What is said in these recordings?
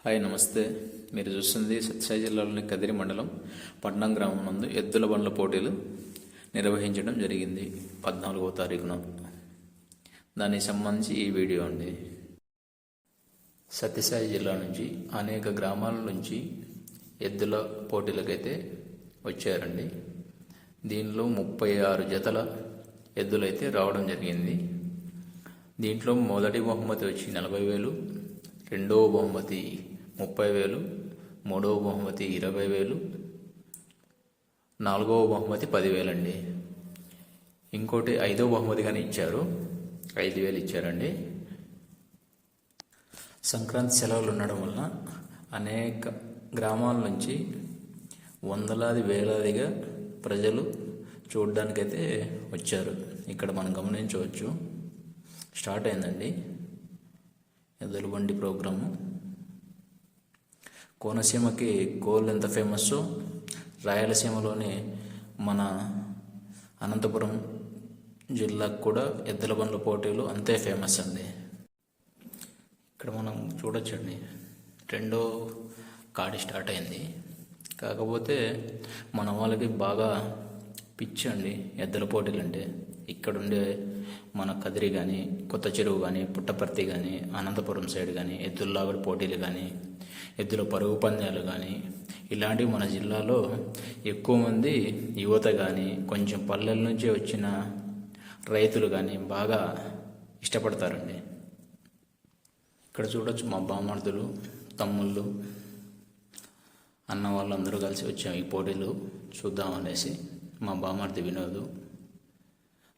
Hi నమస్తే. మీరు చూస్తుంది సత్యసాయి జిల్లాలోని కదిరి మండలం పట్నం గ్రామం నందు ఎద్దుల బండ్ల పోటీలు నిర్వహించడం జరిగింది 14వ తారీఖున. దానికి సంబంధించి ఈ వీడియో అండి. సత్యసాయి జిల్లా నుంచి అనేక గ్రామాల నుంచి ఎద్దుల పోటీలకైతే వచ్చారండి. దీనిలో 36 జతల ఎద్దులైతే రావడం జరిగింది. దీంట్లో మొదటి బహుమతి వచ్చి 40,000, రెండవ బహుమతి 30,000, మూడవ బహుమతి 20,000, నాలుగవ బహుమతి 10,000 అండి. ఇంకోటి 5వ బహుమతి కానీ ఇచ్చారు, 5,000 ఇచ్చారండి. సంక్రాంతి సెలవులు ఉండడం వల్ల అనేక గ్రామాల నుంచి వందలాది వేలాదిగా ప్రజలు చూడడానికైతే వచ్చారు. ఇక్కడ మనం గమనించవచ్చు, స్టార్ట్ అయిందండి ఎద్దుల బండి ప్రోగ్రాము. కోనసీమకి కోళ్ళు ఎంత ఫేమస్సో రాయలసీమలోని మన అనంతపురం జిల్లాకు కూడా ఎద్దుల బండ్ల పోటీలు అంతే ఫేమస్ అండి. ఇక్కడ మనం చూడొచ్చండి, రెండో కాడి స్టార్ట్ అయింది. కాకపోతే మన వాళ్ళకి బాగా పిచ్చి అండి ఎద్దుల పోటీలు అంటే. ఇక్కడుండే మన కదిరి కానీ, కొత్త చెరువు కానీ, పుట్టపర్తి కానీ, అనంతపురం సైడ్ కానీ ఎద్దుల లాగడి పోటీలు కానీ, ఎద్దుల పరుగు పందాలు కానీ ఇలాంటివి మన జిల్లాలో ఎక్కువ మంది యువత కానీ, కొంచెం పల్లెల నుంచి వచ్చిన రైతులు కానీ బాగా ఇష్టపడతారండి. ఇక్కడ చూడొచ్చు, మా బామర్దులు, తమ్ముళ్ళు, అన్న వాళ్ళందరూ కలిసి వచ్చాం ఈ పోటీలు చూద్దామనేసి. మా బామర్ది వినోదు,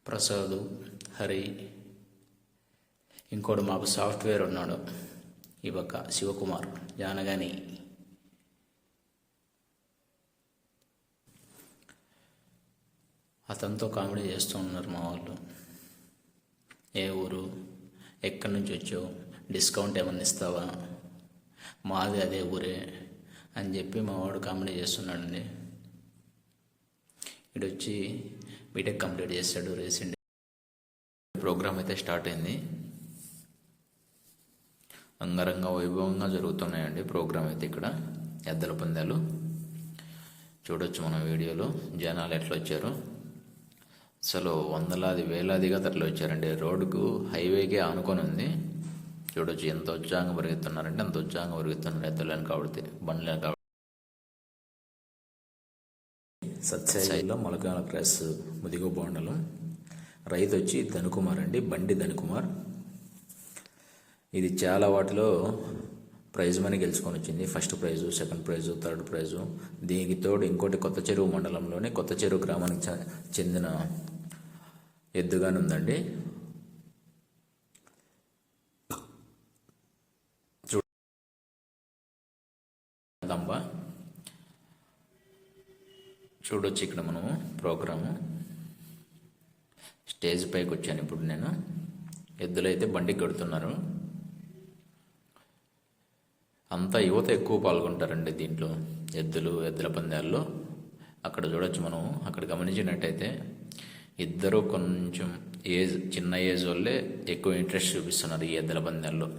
ప్రసాదు, హరి, ఇంకోటి మాకు సాఫ్ట్వేర్ ఉన్నాడు ఈ పక్క శివకుమార్, జానగాని. అతనితో కామెడీ చేస్తూ ఉన్నారు మా వాళ్ళు. ఏ ఊరు, ఎక్కడి నుంచి వచ్చావు, డిస్కౌంట్ ఏమన్నా ఇస్తావా, మాది అదే ఊరే అని చెప్పి మా వాడు కామెడీ చేస్తున్నాడండి. ఇటు వచ్చి బీటెక్ కంప్లీట్ చేశాడు రీసెంట్. ప్రోగ్రామ్ అయితే స్టార్ట్ అయింది. అంగరంగ వైభవంగా జరుగుతున్నాయండి ప్రోగ్రామ్ అయితే. ఇక్కడ ఎద్దుల పందాలు చూడొచ్చు మనం వీడియోలో. జనాలు ఎట్లా వచ్చారు, అసలు వందలాది వేలాదిగా తరలి వచ్చారండి. రోడ్డుకు హైవేకే ఆనుకొని ఉంది. చూడొచ్చు ఎంత ఉత్సాహంగా పరిగెత్తున్నారంటే అంత ఉత్సాహంగా పరిగెత్తున్నారు ఎద్దులని కాబట్టి, బండ్లని కాబట్టి. సత్యసాయిలో మొలకాల క్రాస్ ముదిగో బోండలం. రైతు వచ్చి ధనుకుమార్ అండి, బండి ధనుకుమార్. ఇది చాలా వాటిలో ప్రైజ్ మనీ గెలుచుకొని వచ్చింది. First prize, second price, third price. దీనికి తోడు ఇంకోటి కొత్త చెరువు మండలంలోనే కొత్త చెరువు గ్రామానికి చెందిన ఎద్దుగానే ఉందండి. చూడొచ్చు ఇక్కడ మనము ప్రోగ్రాము. స్టేజ్ పైకి వచ్చాను ఇప్పుడు నేను. ఎద్దులైతే బండికి కడుతున్నారు. అంతా యువత ఎక్కువ పాల్గొంటారండి దీంట్లో, ఎద్దుల పందాల్లో. అక్కడ చూడొచ్చు మనం, అక్కడ గమనించినట్టయితే ఇద్దరు కొంచెం చిన్న ఏజ్ వాళ్ళే ఎక్కువ ఇంట్రెస్ట్ చూపిస్తున్నారు ఈ ఎద్దుల పందాల్లో.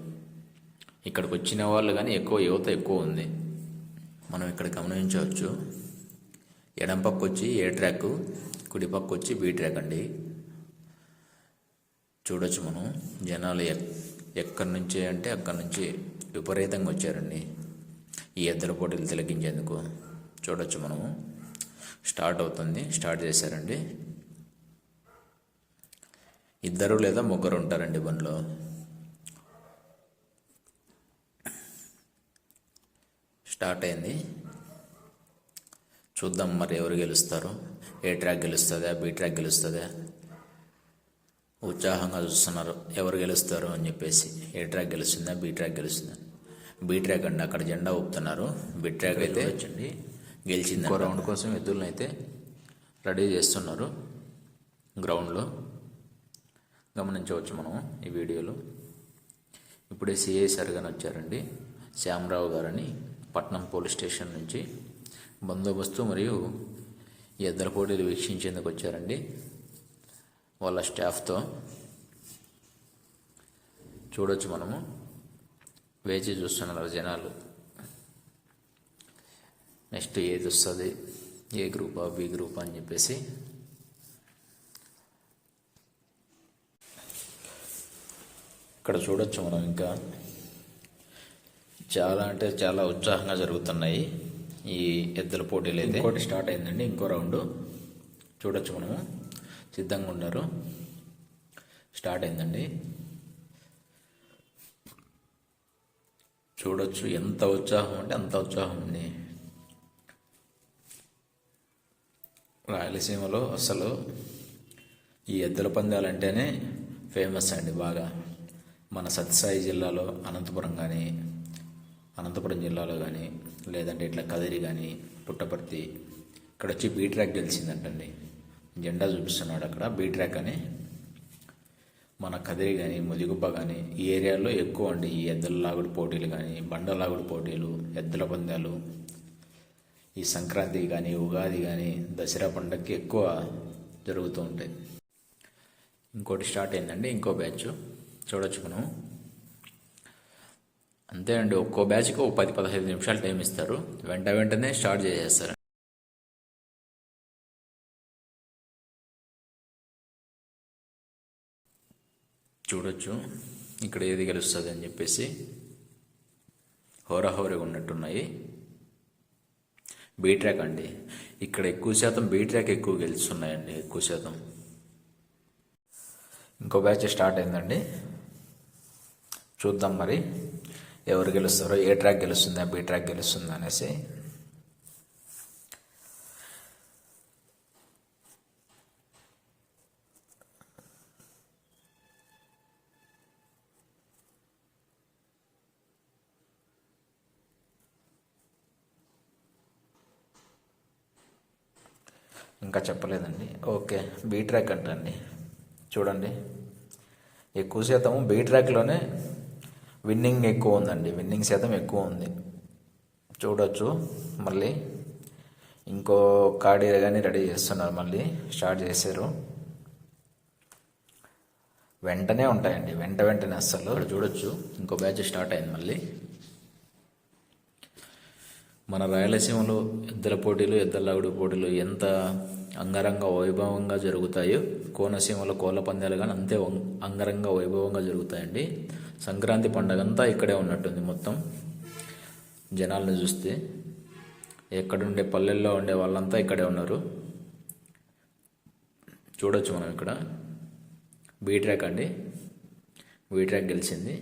ఇక్కడికి వచ్చిన వాళ్ళు కానీ యువత ఎక్కువ ఉంది. మనం ఇక్కడ గమనించవచ్చు, ఎడం పక్క వచ్చి ఏ ట్రాక్, కుడి పక్క వచ్చి బి ట్రాక్ అండి. చూడొచ్చు మనం, జనాలు ఎక్కడి నుంచి అంటే అక్కడి నుంచి విపరీతంగా వచ్చారండి ఈ ఎద్దుల పోటీలు తిలకించేందుకు. చూడొచ్చు మనము, స్టార్ట్ అవుతుంది, స్టార్ట్ చేశారండి. ఇద్దరు లేదా ముగ్గురు ఉంటారండి బండిలో. స్టార్ట్ అయింది. చూద్దాం మరి ఎవరు గెలుస్తారో. ఏ ట్రాక్ గెలుస్తుందా, బి ట్రాక్ గెలుస్తుందా, ఉత్సాహంగా చూస్తున్నారు ఎవరు గెలుస్తారు అని చెప్పేసి. ఏ ట్రాక్ గెలుస్తుందా, బి ట్రాక్ గెలుస్తుందా. బి ట్రాక్ అండి, అక్కడ జెండా ఊపుతున్నారు. బి ట్రాక్ అయితే వచ్చండి గెలిచింది. ఇంకో రౌండ్ కోసం ఎద్దులను అయితే రెడీ చేస్తున్నారు గ్రౌండ్లో. గమనించవచ్చు మనం ఈ వీడియోలో. ఇప్పుడే సిఐ సరిగానే వచ్చారండి, శ్యామరావు గారని, పట్నం పోలీస్ స్టేషన్ నుంచి బందోబస్తు మరియు ఈ ఎద్దుల పోటీలు వీక్షించేందుకు వచ్చారండి వాళ్ళ స్టాఫ్తో. చూడొచ్చు మనము, వేచి చూస్తున్నారు జనాలు. నెక్స్ట్ ఏది వస్తుంది, ఏ గ్రూపా బి గ్రూపా అని చెప్పేసి. ఇక్కడ చూడొచ్చు మనం ఇంకా చాలా అంటే చాలా ఉత్సాహంగా జరుగుతున్నాయి ఈ ఎద్దుల పోటీలు అయితే. ఇంకోటి స్టార్ట్ అయిందండి, ఇంకో రౌండ్ చూడొచ్చు మనము. సిద్ధంగా ఉన్నారు, స్టార్ట్ అయిందండి. చూడొచ్చు ఎంత ఉత్సాహం అంటే అంత ఉత్సాహం ఉంది. రాయలసీమలో అసలు ఈ ఎద్దుల పందాలంటేనే ఫేమస్ అండి బాగా. మన సత్యసాయి జిల్లాలో అనంతపురం జిల్లాలో కానీ, లేదంటే ఇట్లా కదిరి కానీ, పుట్టపర్తి, ఇక్కడ వచ్చి బీ ట్రాక్ గెలిచిందంటండి. జెండా చూపిస్తున్నాడు అక్కడ, బీ ట్రాక్ అని. మన కదిరి కానీ, ముదిగుబ్బ కానీ ఈ ఏరియాలో ఎక్కువ అండి ఈ ఎద్దుల లాగుడు పోటీలు కానీ, బండ లాగుడు పోటీలు, ఎద్దుల పందాలు. ఈ సంక్రాంతి కానీ, ఉగాది కానీ, దసరా పండగకి ఎక్కువ జరుగుతూ ఉంటాయి. ఇంకోటి స్టార్ట్ అయిందండి, ఇంకో బ్యాచ్ చూడొచ్చు మనం. అంతే అండి, ఒక్కో బ్యాచ్కి 10-15 నిమిషాలు టైం ఇస్తారు, వెంటనే స్టార్ట్ చేసేస్తారు. చూడొచ్చు ఇక్కడ ఏది గెలుస్తుంది అని చెప్పేసి. హోరాహోరీగా ఉన్నట్టున్నాయి. బీ ట్రాక్ అండి, ఇక్కడ ఎక్కువ శాతం బీ ట్రాక్ ఎక్కువ గెలుస్తున్నాయండి, ఎక్కువ శాతం. ఇంకో బ్యాచ్ స్టార్ట్ అయిందండి, చూద్దాం మరి ఎవరు గెలుస్తారో, ఏ ట్రాక్ గెలుస్తుందా బీ ట్రాక్ గెలుస్తుందా అనేసి. ఇంకా చెప్పలేదండి. ఓకే, బీ ట్రాక్ అంటండి. చూడండి ఎక్కువ శాతం బీ ట్రాక్లోనే విన్నింగ్ ఎక్కువ ఉందండి, విన్నింగ్ శాతం ఎక్కువ ఉంది. చూడొచ్చు మళ్ళీ ఇంకో కార్డ్ కానీ రెడీ చేస్తున్నారు, మళ్ళీ స్టార్ట్ చేశారు. వెంటనే ఉంటాయండి, వెంటనే అస్సలు. చూడొచ్చు ఇంకో బ్యాచ్ స్టార్ట్ అయింది మళ్ళీ. మన రాయలసీమలో ఎద్దుల పోటీలు, ఎద్దుల లాగుడు పోటీలు ఎంత అంగరంగ వైభవంగా జరుగుతాయో, కోనసీమలో కోళ్ళ పందాలు కానీ అంతే అంగరంగ వైభవంగా జరుగుతాయండి. సంక్రాంతి పండగ అంతా ఇక్కడే ఉన్నట్టుంది మొత్తం. జనాలను చూస్తే ఎక్కడుండే పల్లెల్లో ఉండే వాళ్ళంతా ఇక్కడే ఉన్నారు. చూడొచ్చు మనం ఇక్కడ బీ ట్రాక్ అండి, బీ ట్రాక్ గెలిచింది.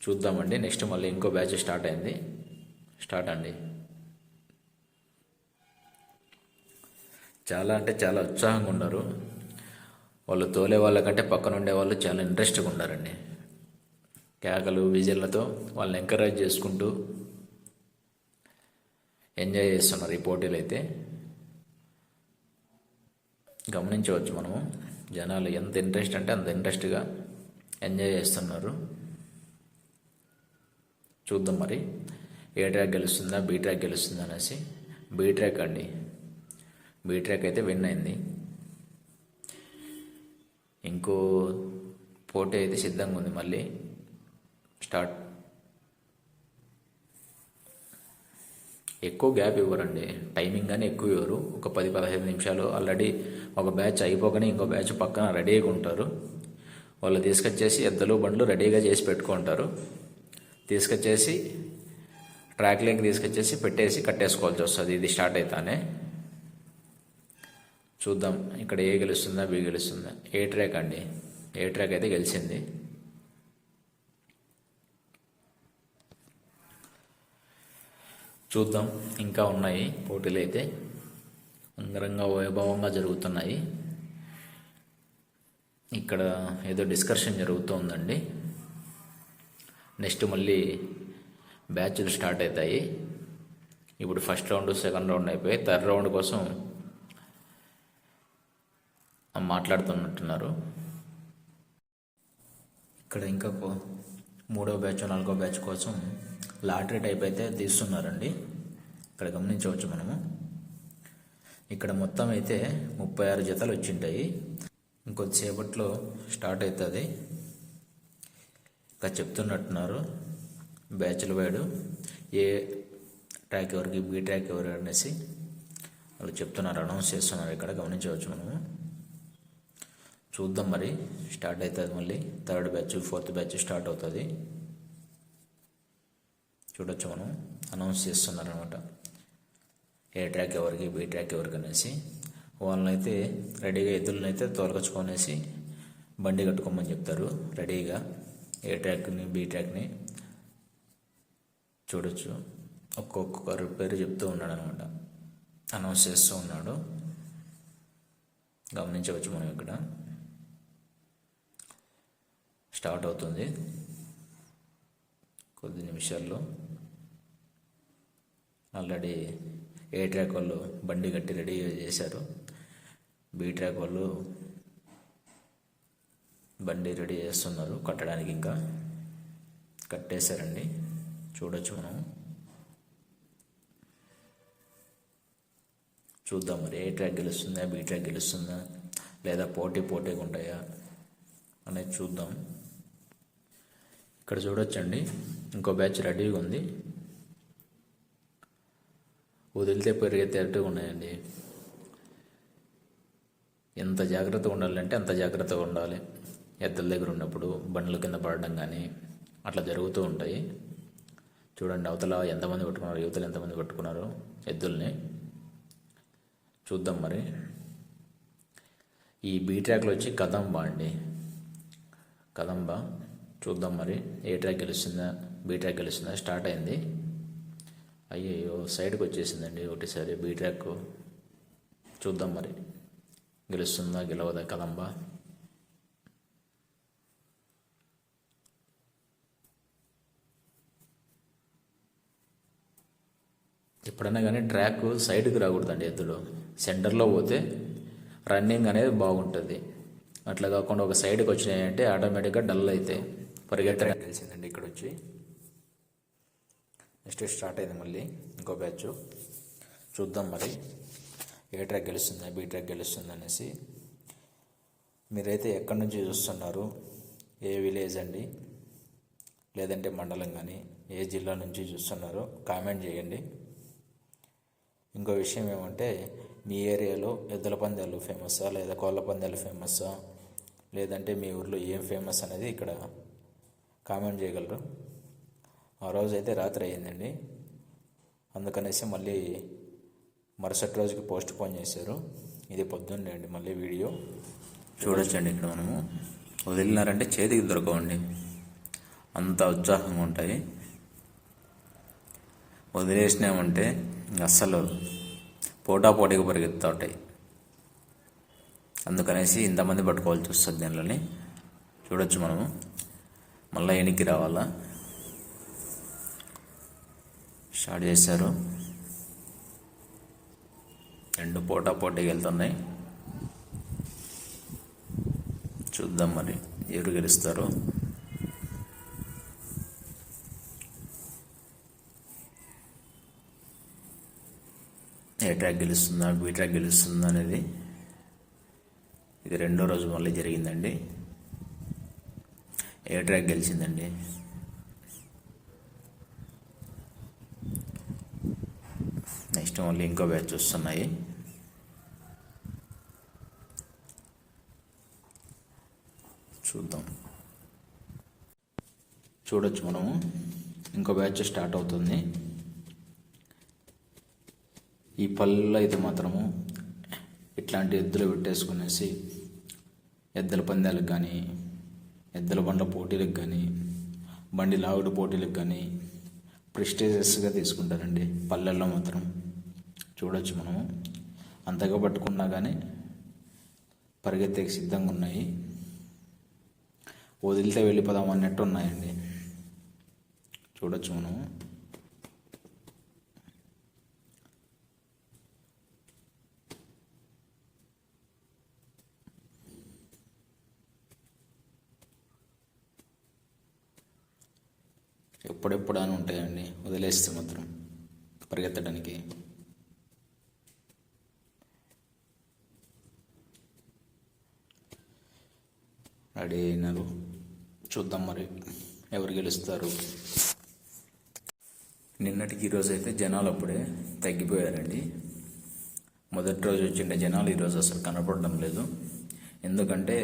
చూద్దామండి నెక్స్ట్ మళ్ళీ ఇంకో బ్యాచ్ స్టార్ట్ అయింది, స్టార్ట్ అండి. చాలా అంటే చాలా ఉత్సాహంగా ఉన్నారు వాళ్ళు. తోలే వాళ్ళకంటే పక్కన ఉండే వాళ్ళు చాలా ఇంట్రెస్ట్గా ఉన్నారండి. కేకలు విజిల్లతో వాళ్ళని ఎంకరేజ్ చేసుకుంటూ ఎంజాయ్ చేస్తున్నారు ఈ పోటీలు అయితే. గమనించవచ్చు మనము, జనాలు ఎంత ఇంట్రెస్ట్ అంటే అంత ఇంట్రెస్ట్గా ఎంజాయ్ చేస్తున్నారు. చూద్దాం మరి ఏ ట్రాక్ గెలుస్తుందా బీ ట్రాక్ గెలుస్తుందా అనేసి. బీ ట్రాక్ అండి, బీ ట్రాక్ అయితే విన్ అయింది. ఇంకో పోటీ అయితే సిద్ధంగా ఉంది, మళ్ళీ స్టార్ట్. ఎక్కువ గ్యాప్ ఇవ్వరండి, టైమింగ్ కానీ ఎక్కువ ఇవ్వరు. ఒక 10-15 నిమిషాలు. ఆల్రెడీ ఒక బ్యాచ్ అయిపోగానే ఇంకో బ్యాచ్ పక్కన రెడీగా ఉంటారు. వాళ్ళు తీసుకొచ్చేసి ఎద్దులు బండ్లు రెడీగా చేసి పెట్టుకుంటారు. తీసుకొచ్చేసి ట్రాక్ లింక్ తీసుకొచ్చేసి పెట్టేసి కట్టేసుకోవాల్సి వస్తుంది ఇది స్టార్ట్ అవుతానే. చూద్దాం ఇక్కడ ఏ గెలుస్తుందా బి గెలుస్తుందా. ఏ ట్రాక్ అండి, ఏ ట్రాక్ అయితే గెలిచింది. చూద్దాం ఇంకా ఉన్నాయి పోటీలు అయితే అంగరంగ వైభవంగా జరుగుతున్నాయి. ఇక్కడ ఏదో డిస్కషన్ జరుగుతుందండి. నెక్స్ట్ మళ్ళీ బ్యాచ్లు స్టార్ట్ అవుతాయి. ఇప్పుడు ఫస్ట్ రౌండ్ సెకండ్ రౌండ్ అయిపోయి థర్డ్ రౌండ్ కోసం మాట్లాడుతున్నట్టున్నారు. ఇక్కడ ఇంకా మూడో బ్యాచ్ నాలుగో బ్యాచ్ కోసం లాటరీ టైప్ అయితే తీస్తున్నారండి. ఇక్కడ గమనించవచ్చు మనము. ఇక్కడ మొత్తం అయితే 36 జతలు వచ్చింటాయి. ఇంకొద్దిసేపట్లో స్టార్ట్ అవుతుంది. ఇంకా చెప్తున్నట్టున్నారు బ్యాచ్ల వైడు ఏ ట్రాక్ ఎవరికి, బి ట్రాక్ ఎవరు అనేసి వాళ్ళు చెప్తున్నారు, అనౌన్స్ చేస్తున్నారు. ఇక్కడ గమనించవచ్చు మనము. చూద్దాం మరి, స్టార్ట్ అవుతుంది మళ్ళీ. 3rd batch 4th batch start అవుతుంది. చూడొచ్చు మనం, అనౌన్స్ చేస్తున్నారు అనమాట. ఏ ట్రాక్ ఎవరికి, బి ట్రాక్ ఎవరికి అనేసి. వాళ్ళనైతే రెడీగా ఎద్దులనైతే తోలకొచ్చుకొనేసి బండి కట్టుకోమని చెప్తారు రెడీగా. ఏ ట్రాక్ని, బి ట్రాక్ని చూడొచ్చు. ఒక్కొక్కరు పేరు చెప్తూ ఉన్నాడు అనమాట, అనౌన్స్ చేస్తూ ఉన్నాడు. గమనించవచ్చు మనం. ఇక్కడ స్టార్ట్ అవుతుంది కొద్ది నిమిషాల్లో. ఆల్రెడీ ఏ ట్రాక్ వాళ్ళు బండి కట్టి రెడీ చేశారు. బి ట్రాక్ వాళ్ళు బండి రెడీ చేస్తున్నారు కట్టడానికి, ఇంకా కట్టేశారండి. చూడొచ్చు మనం. చూద్దాం మరి, ఏ ట్రాక్ గెలుస్తుందా, బి ట్రాక్ గెలుస్తుందా, లేదా పోటీగా ఉంటాయా అనేది చూద్దాం. ఇక్కడ చూడొచ్చండి, ఇంకో బ్యాచ్ రెడీగా ఉంది. వదిలితే పెరిగేటట్టుగా ఉన్నాయండి. ఎంత జాగ్రత్తగా ఉండాలంటే అంత జాగ్రత్తగా ఉండాలి. ఎద్దుల దగ్గర ఉన్నప్పుడు బండ్ల కింద పడడం కానీ అట్లా జరుగుతూ ఉంటాయి. చూడండి, అవతల ఎంతమంది పట్టుకున్నారు, యువతలు ఎంతమంది పట్టుకున్నారు ఎద్దుల్ని. చూద్దాం మరి. ఈ బీ ట్రాక్లో వచ్చి కదంబా అండి, కదంబా. చూద్దాం మరి, ఏ ట్రాక్ గెలుస్తుందా, బీ ట్రాక్ గెలుస్తుందా. స్టార్ట్ అయింది. అయ్యయ్యో, సైడ్కి వచ్చేసిందండి ఒకటిసారి బీ ట్రాక్. చూద్దాం మరి, గెలుస్తుందా గెలవదా కదంబా. ఎప్పుడైనా కానీ ట్రాక్ సైడ్కి రాకూడదండి ఎద్దులు. సెంటర్లో పోతే రన్నింగ్ అనేది బాగుంటుంది. అట్లా కాకుండా ఒక సైడ్కి వచ్చినాయంటే ఆటోమేటిక్గా డల్ అవుతాయి, పరిగెత్తడం. తెలిసిందండి ఇక్కడ వచ్చి. నెక్స్ట్ స్టార్ట్ అయింది మళ్ళీ ఇంకో బ్యాచ్. చూద్దాం మరి, ఏ ట్రాక్ గెలుస్తుందా, బీ ట్రాక్ గెలుస్తుందా అనేసి. మీరైతే ఎక్కడి నుంచి చూస్తున్నారు, ఏ విలేజ్ అండి, లేదంటే మండలం కానీ ఏ జిల్లా నుంచి చూస్తున్నారో కామెంట్ చేయండి. ఇంకో విషయం ఏమంటే, మీ ఏరియాలో ఎద్దుల పందాలు ఫేమస్సా, లేదా కోళ్ళ పందాలు ఫేమస్సా, లేదంటే మీ ఊర్లో ఏం ఫేమస్ అనేది ఇక్కడ కామెంట్ చేయగలరు. ఆ రోజు అయితే రాత్రి అయ్యిందండి, అందుకనేసి మళ్ళీ మరుసటి రోజుకి పోస్ట్ పోన్ చేశారు. ఇది పొద్దున్నే అండి మళ్ళీ వీడియో. చూడొచ్చండి, ఇక్కడ మనము వదిలినారంటే చేతికి దొరకవండి, అంత ఉత్సాహంగా ఉంటాయి. వదిలేసినామంటే అస్సలు పోటాపోటీగా పరిగెత్తుతూ ఉంటాయి. అందుకనేసి ఇంతమంది పట్టుకోవాల్సి వస్తుంది దీనిలోని. చూడొచ్చు మనము. మళ్ళీ ఎనికి రావాలా. స్టార్ట్ చేశారు, రెండు పోటాపోటీకి వెళ్తున్నాయి. చూద్దాం మరి ఎవరు గెలుస్తారు. ఏ ట్రాక్ గెలుస్తుందా, బీ ట్రాక్ గెలుస్తుందా అనేది. ఇది రెండో రోజు మళ్ళీ జరిగిందండి. ఏ ట్రాక్ గెలిచిందండి. నెక్స్ట్ మళ్ళీ ఇంకో బ్యాచ్ వస్తున్నాయి. చూద్దాం. చూడొచ్చు మనము, ఇంకో బ్యాచ్ స్టార్ట్ అవుతుంది. ఈ పల్లెల్లో అయితే మాత్రము ఇట్లాంటి ఎద్దులు పెట్టేసుకునేసి ఎద్దుల పందాలకు కానీ, ఎద్దుల బండ్ల పోటీలకు కానీ, బండి లాగుడు పోటీలకు కానీ ప్రెస్టీజియస్గా తీసుకుంటారండి పల్లెల్లో మాత్రం. చూడొచ్చు మనము, అంతగా పట్టుకున్నా కానీ పరిగెత్తేకి సిద్ధంగా ఉన్నాయి. వదిలితే వెళ్ళిపోదాం అన్నట్టు ఉన్నాయండి. చూడొచ్చు మనము. ఎప్పుడెప్పుడు అని ఉంటాయండి వదిలేస్తే మాత్రం పరిగెత్తడానికి. రెడీ అయినారు. చూద్దాం మరి ఎవరు గెలుస్తారు. నిన్నటికి ఈరోజు అయితే జనాలు అప్పుడే తగ్గిపోయారండి. మొదటి రోజు వచ్చిన జనాలు ఈరోజు అసలు కనపడడం లేదు. ఎందుకంటే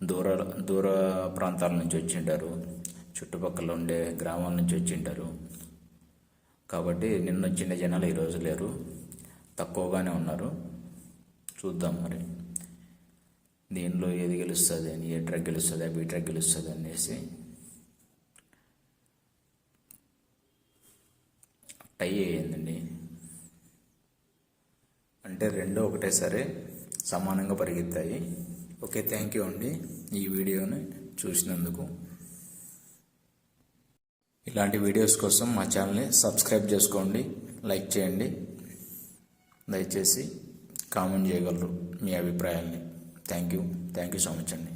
దూర దూర ప్రాంతాల నుంచి వచ్చింటారు, చుట్టుపక్కల ఉండే గ్రామాల నుంచి వచ్చింటారు. కాబట్టి నిన్న వచ్చిన జనాలు ఈరోజు లేరు, తక్కువగానే ఉన్నారు. చూద్దాం మరి దీనిలో ఏది గెలుస్తుంది అని, ఏ ట్రక్ గెలుస్తుంది, బీ ట్రక్ గెలుస్తుంది అనేసి. టై అయ్యిందండి, అంటే రెండో ఒకటేసారి సమానంగా పరిగెత్తాయి. ఓకే, థ్యాంక్ యూ అండి ఈ వీడియోని చూసినందుకు. ఇలాంటి వీడియోస్ కోసం మా ఛానల్ని సబ్స్క్రైబ్ చేసుకోండి, లైక్ చేయండి, దయచేసి కామెంట్ చేయగలరు మీ అభిప్రాయాల్ని. థ్యాంక్ యూ సో మచ్ అండి.